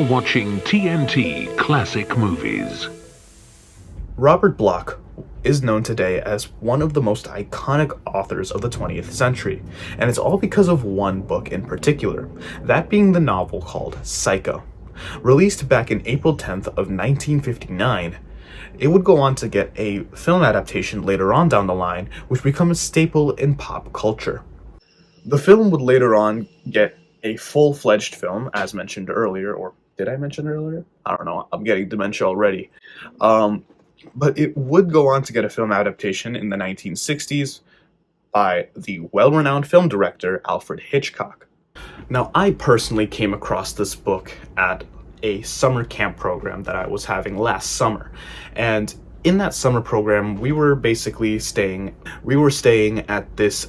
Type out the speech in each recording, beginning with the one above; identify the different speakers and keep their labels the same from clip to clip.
Speaker 1: watching TNT Classic Movies.
Speaker 2: Robert Bloch is known today as one of the most iconic authors of the 20th century, and it's all because of one book in particular, that being the novel called Psycho. Released back in April 10th of 1959, it would go on to get a film adaptation later on down the line, which becomes a staple in pop culture. The film would later on get a full-fledged film, as mentioned earlier, or did I mention earlier? I don't know, I'm getting dementia already. But it would go on to get a film adaptation in the 1960s by the well-renowned film director Alfred Hitchcock. Now, I personally came across this book at a summer camp program that I was having last summer. And in that summer program, we were staying at this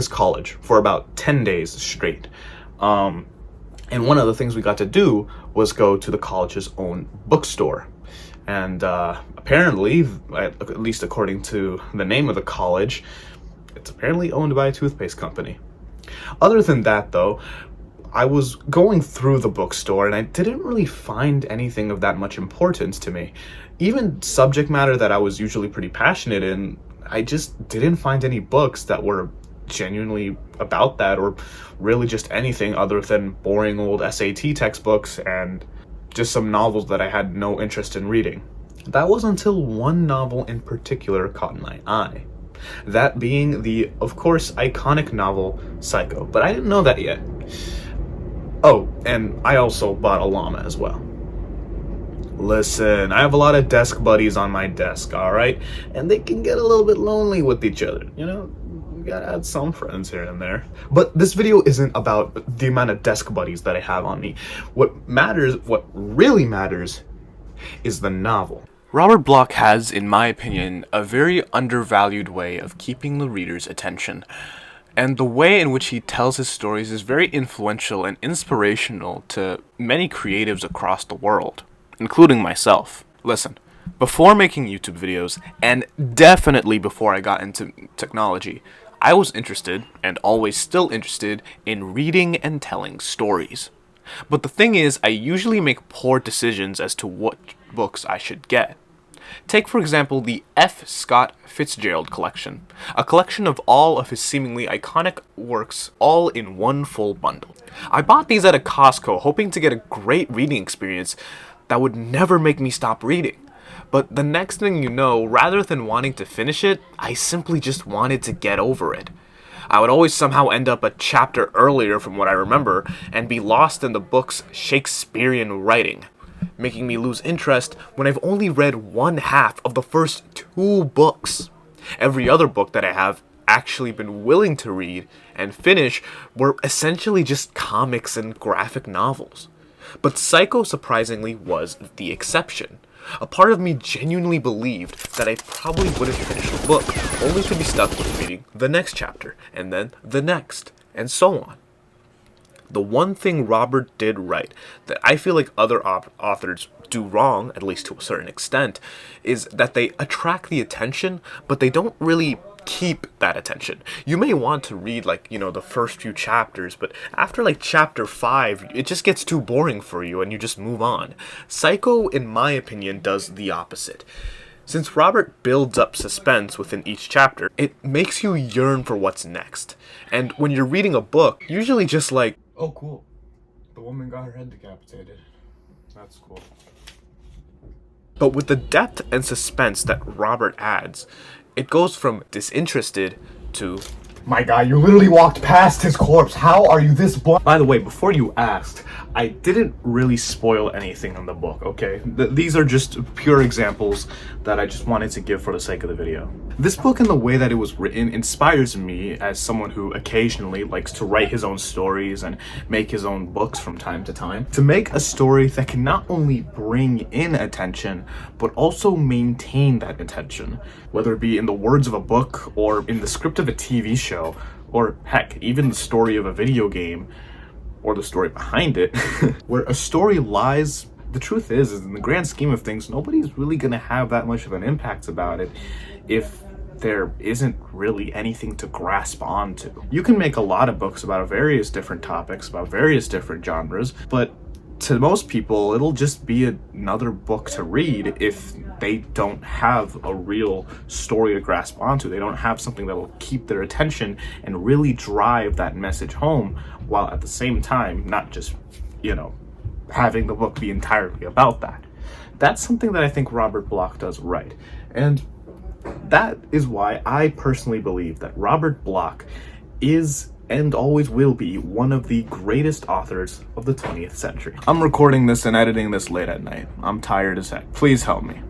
Speaker 2: college for about 10 days straight. And one of the things we got to do was go to the college's own bookstore. And apparently, at least according to the name of the college, it's apparently owned by a toothpaste company. Other than that, though, I was going through the bookstore and I didn't really find anything of that much importance to me. Even subject matter that I was usually pretty passionate in, I just didn't find any books that were genuinely about that, or really just anything other than boring old SAT textbooks and just some novels that I had no interest in reading. That was until one novel in particular caught my eye. That being the, of course, iconic novel Psycho, but I didn't know that yet. Oh, and I also bought a llama as well. Listen, I have a lot of desk buddies on my desk, alright? And they can get a little bit lonely with each other, you know? You gotta add some friends here and there. But this video isn't about the amount of desk buddies that I have on me. What really matters, is the novel.
Speaker 3: Robert Bloch has, in my opinion, a very undervalued way of keeping the reader's attention. And the way in which he tells his stories is very influential and inspirational to many creatives across the world, including myself. Listen, before making YouTube videos, and definitely before I got into technology, I was interested, and always still interested, in reading and telling stories. But the thing is, I usually make poor decisions as to what books I should get. Take, for example, the F. Scott Fitzgerald collection, a collection of all of his seemingly iconic works all in one full bundle. I bought these at a Costco, hoping to get a great reading experience that would never make me stop reading. But the next thing you know, rather than wanting to finish it, I simply just wanted to get over it. I would always somehow end up a chapter earlier from what I remember, and be lost in the book's Shakespearean writing, making me lose interest when I've only read one half of the first 2 books. Every other book that I have actually been willing to read and finish were essentially just comics and graphic novels. But Psycho, surprisingly, was the exception. A part of me genuinely believed that I probably wouldn't finish the book, only to be stuck with reading the next chapter, and then the next, and so on. The one thing Robert did right that I feel like other authors do wrong, at least to a certain extent, is that they attract the attention, but they don't really keep that attention. You may want to read, the first few chapters, but after chapter 5, it just gets too boring for you and you just move on. Psycho, in my opinion, does the opposite. Since Robert builds up suspense within each chapter, it makes you yearn for what's next. And when you're reading a book, usually just
Speaker 2: oh, cool. The woman got her head decapitated. That's cool.
Speaker 3: But with the depth and suspense that Robert adds, it goes from disinterested to,
Speaker 2: my God, you literally walked past his corpse. How are you this blind? By the way, before you asked, I didn't really spoil anything in the book, okay? These are just pure examples that I just wanted to give for the sake of the video. This book, and the way that it was written, inspires me as someone who occasionally likes to write his own stories and make his own books from time to time, to make a story that can not only bring in attention, but also maintain that attention, whether it be in the words of a book, or in the script of a TV show, or heck, even the story of a video game, or the story behind it. Where a story lies, the truth is in the grand scheme of things, nobody's really gonna have that much of an impact about it if there isn't really anything to grasp onto. You can make a lot of books about various different topics, about various different genres, but to most people, it'll just be another book to read if they don't have a real story to grasp onto. They don't have something that will keep their attention and really drive that message home, while at the same time, not just, having the book be entirely about that. That's something that I think Robert Bloch does right. And that is why I personally believe that Robert Bloch is and always will be one of the greatest authors of the 20th century. I'm recording this and editing this late at night. I'm tired as heck. Please help me.